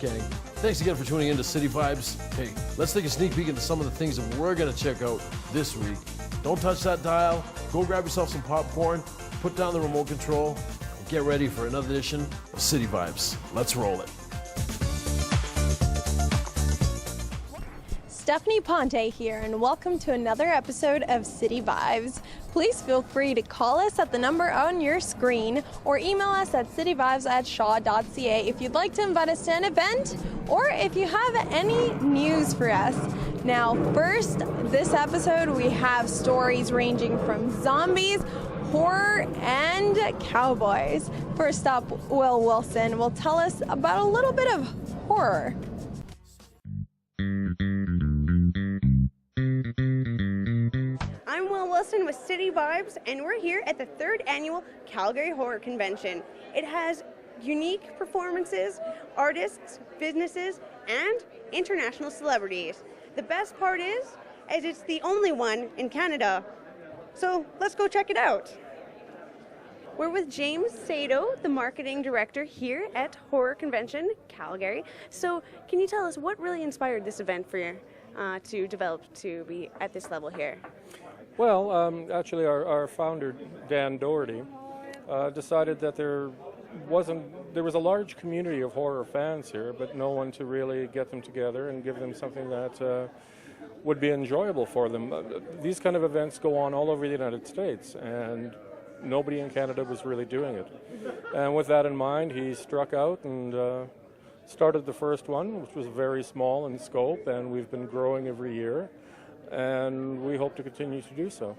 gang. Thanks again for tuning in to City Vibes. Hey, let's take a sneak peek into some of the things that we're going to check out this week. Don't touch that dial. Go grab yourself some popcorn, put down the remote control, and get ready for another edition of City Vibes. Let's roll it. Stephanie Ponte here, and welcome to another episode of City Vibes. Please feel free to call us at the number on your screen or email us at cityvibes@shaw.ca if you'd like to invite us to an event or if you have any news for us. Now, first, this episode we have stories ranging from zombies, horror, and cowboys. First up, Will Wilson will tell us about a little bit of horror. I'm Will Wilson with City Vibes, and we're here at the 3rd Annual Calgary Horror Convention. It has unique performances, artists, businesses, and international celebrities. The best part is it's the only one in Canada. So let's go check it out. We're with James Sato, the marketing director here at Horror Convention Calgary. So can you tell us what really inspired this event for you to develop to be at this level here? Well, actually our founder, Dan Doherty, decided that there was a large community of horror fans here, but no one to really get them together and give them something that would be enjoyable for them. These kind of events go on all over the United States, and nobody in Canada was really doing it. And with that in mind, he struck out and started the first one, which was very small in scope, and we've been growing every year, and we hope to continue to do so.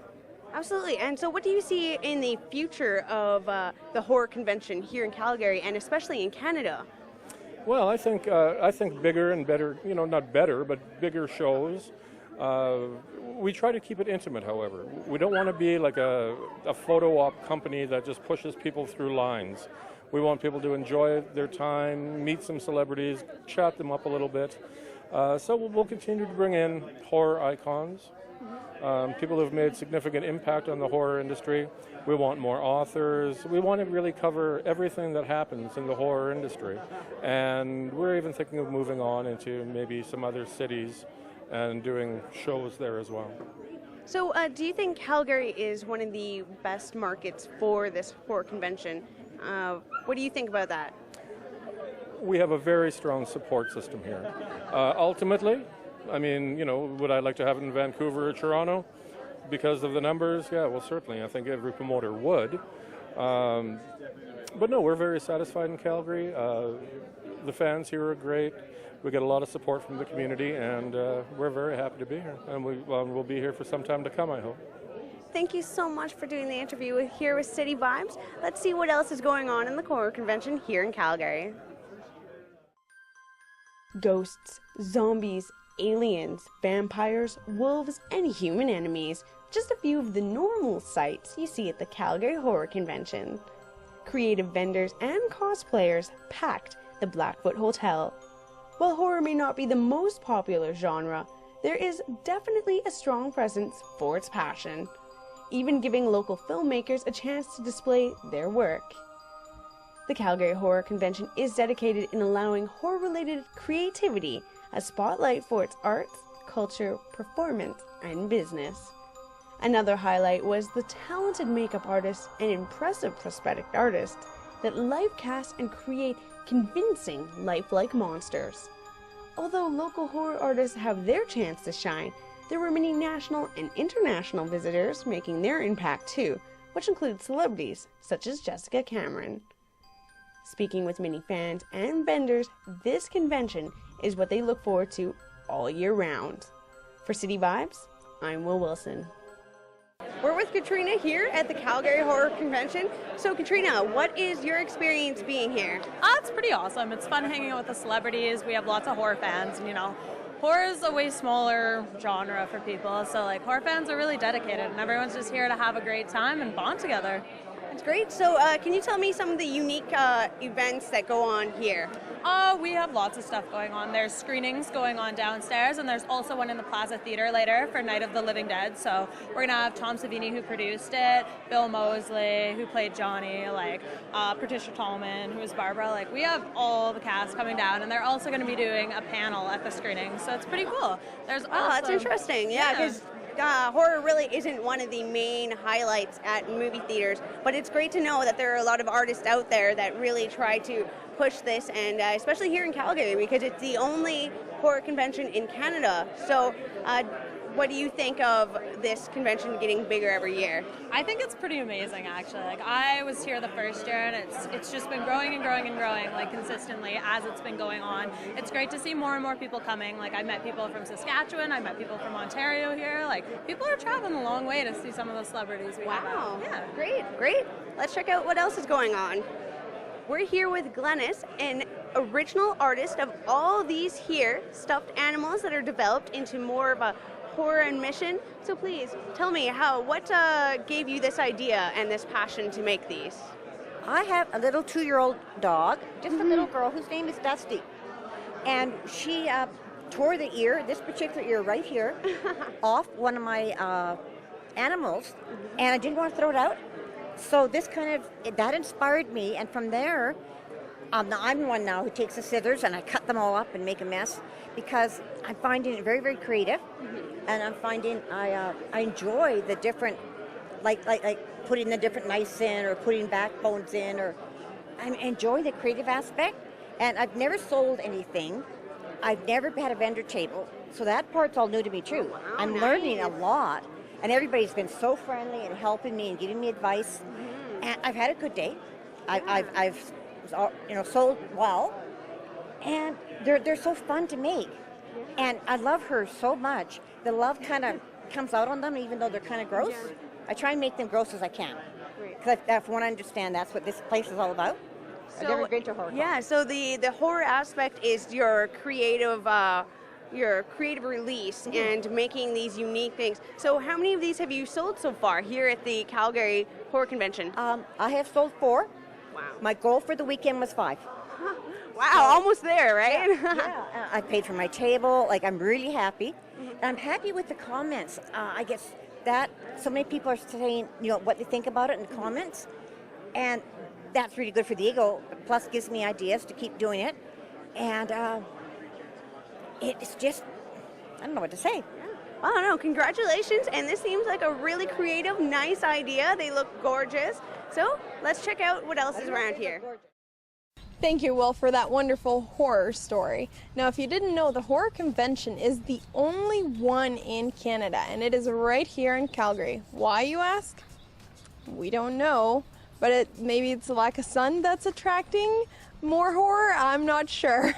Absolutely. And so what do you see in the future of the horror convention here in Calgary, and especially in Canada? Well, I think bigger and better, not better, but bigger shows. We try to keep it intimate, however. We don't want to be like a photo op company that just pushes people through lines. We want people to enjoy their time, meet some celebrities, chat them up a little bit. So we'll continue to bring in horror icons, people who have made significant impact on the horror industry. We want more authors. We want to really cover everything that happens in the horror industry. And we're even thinking of moving on into maybe some other cities and doing shows there as well. So do you think Calgary is one of the best markets for this horror convention? What do you think about that? We have a very strong support system here. Ultimately, I mean, would I like to have it in Vancouver or Toronto? Because of the numbers? Yeah, well, certainly. I think every promoter would. But no, we're very satisfied in Calgary. The fans here are great. We get a lot of support from the community, and we're very happy to be here. And we'll be here for some time to come, I hope. Thank you so much for doing the interview here with City Vibes. Let's see what else is going on in the horror convention here in Calgary. Ghosts, zombies, aliens, vampires, wolves, and human enemies. Just a few of the normal sights you see at the Calgary Horror Convention. Creative vendors and cosplayers packed the Blackfoot Hotel. While horror may not be the most popular genre, there is definitely a strong presence for its passion, even giving local filmmakers a chance to display their work. The Calgary Horror Convention is dedicated in allowing horror-related creativity a spotlight for its arts, culture, performance, and business. Another highlight was the talented makeup artists and impressive prosthetic artists that live cast and create convincing lifelike monsters. Although local horror artists have their chance to shine, there were many national and international visitors making their impact too, which includes celebrities such as Jessica Cameron. Speaking with many fans and vendors, this convention is what they look forward to all year round. For City Vibes, I'm Will Wilson. We're with Katrina here at the Calgary Horror Convention. So Katrina, what is your experience being here? It's pretty awesome. It's fun hanging out with the celebrities. We have lots of horror fans, and horror is a way smaller genre for people. So horror fans are really dedicated, and everyone's just here to have a great time and bond together. That's great. So can you tell me some of the unique events that go on here? We have lots of stuff going on. There's screenings going on downstairs, and there's also one in the Plaza Theater later for Night of the Living Dead. So we're gonna have Tom Savini, who produced it, Bill Moseley, who played Johnny, like Patricia Tallman, who was Barbara. Like, we have all the cast coming down, and they're also gonna be doing a panel at the screening. So it's pretty cool. There's also, That's interesting. Yeah, because horror really isn't one of the main highlights at movie theaters, but it's great to know that there are a lot of artists out there that really try to push this, and especially here in Calgary, because it's the only horror convention in Canada. So what do you think of this convention getting bigger every year? I think it's pretty amazing, actually. Like, I was here the first year, and it's just been growing and growing and growing, like, consistently as it's been going on. It's great to see more and more people coming. Like, I met people from Saskatchewan, I met people from Ontario here. Like, people are traveling a long way to see some of the celebrities we have out. Yeah. Great. Let's check out what else is going on. We're here with Glennis, an original artist of all these here stuffed animals that are developed into more of a horror and mission. So please tell me what gave you this idea and this passion to make these? I have a little 2-year-old dog, just a little girl whose name is Dusty. And she tore the ear, this particular ear right here, off one of my animals, and I didn't want to throw it out. So this that inspired me, and from there, now I'm the one now who takes the scissors and I cut them all up and make a mess, because I'm finding it very, very creative, and I'm finding I enjoy the different, like putting the different knives in or putting backbones in, or I enjoy the creative aspect. And I've never sold anything. I've never had a vendor table, so that part's all new to me too. Wow, I'm learning a lot, and everybody's been so friendly and helping me and giving me advice. And I've had a good day. I've sold well, and they're so fun to make. And I love her so much. The love kind of comes out on them, even though they're kind of gross. I try and make them gross as I can, because I want to understand that's what this place is all about. I've never been to a horror con. Yeah, so the horror aspect is your creative release and making these unique things. So how many of these have you sold so far here at the Calgary Horror Convention? I have sold 4. Wow. My goal for the weekend was 5. Wow, almost there, right? Yeah. I paid for my table. Like, I'm really happy. And I'm happy with the comments. I guess that so many people are saying, what they think about it in the comments. And that's really good for the ego. Plus, gives me ideas to keep doing it. And it's just, I don't know what to say. I don't know. Congratulations. And this seems like a really creative, nice idea. They look gorgeous. So let's check out what else is around here. Thank you, Will, for that wonderful horror story. Now, if you didn't know, the horror convention is the only one in Canada, and it is right here in Calgary. Why, you ask? We don't know, but maybe it's the lack of sun that's attracting more horror. I'm not sure.